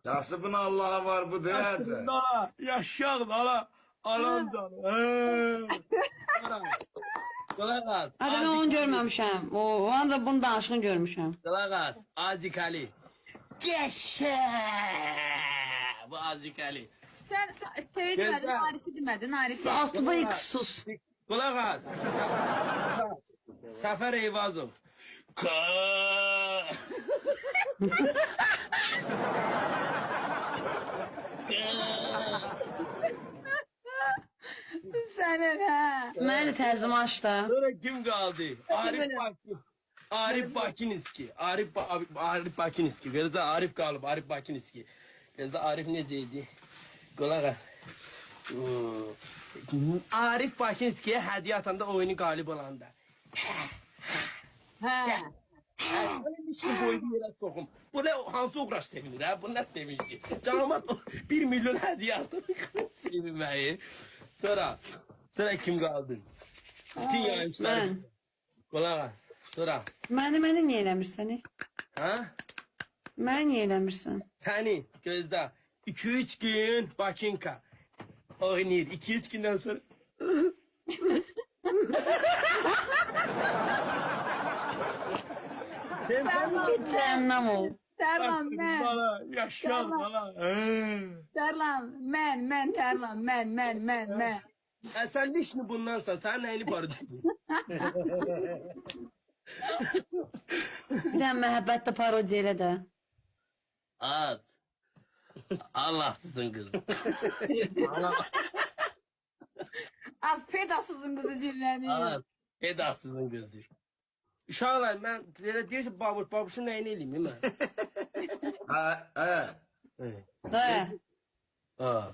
Kasıbın Allah'a var bu diyecek. Dala, yaşa dala. Anam canım. Qulaq as. Hadi ben onu görməmişəm. O anda bunu danışığını görmüşəm. Qulaq as. Azikali. Geçe. Bu Azikali. Sen söylemedin, Gözde. Arif'i demedin, Arif'i. Altıma sus. Qulaq as. Səfər Eyvazov. Senin ha. Məni tərzimi aç da. Sonra kim kaldı? Arif böyle. Bakin. Arif Bakiniski. Arif Bakiniski. Gözde Arif kalıp Arif Bakiniski. Gözde Arif neceydi? Qulaq as. Arif Bakiniski'ye hediye atanda oyunu galip olanda. Ha. Benim işim boyunu yere sokum. Bu ne hansı uğraş sevinir ha? Bu ne sevinci? Canıma 1 milyon hediye attım. Sevinmeyi. Sonra kim kaldı? Bütün yayıncılar. Mən. Qulaq as. Sonra. Məni niyə eləmirsən? Ha? Məni niyə eləmirsən? Seni gözde 2-3 gün Bakinka oynayır. 2-3 günden sonra Git cəhənnəm ol. Terlan men. bana yaşa bana. Terlan men terlan men. Sen ne işini bundansa sen neyini parodiydin? Bir dənə məhəbbətlə parodiya elə də. Az. Allahsızın kız. Az pedasızın kızı dinleniyor. Az. Edasızın kızı. Uşaqlar ben deyir ki babuşun neyini eləyim mən? Ha, Evet. Hə. Ha.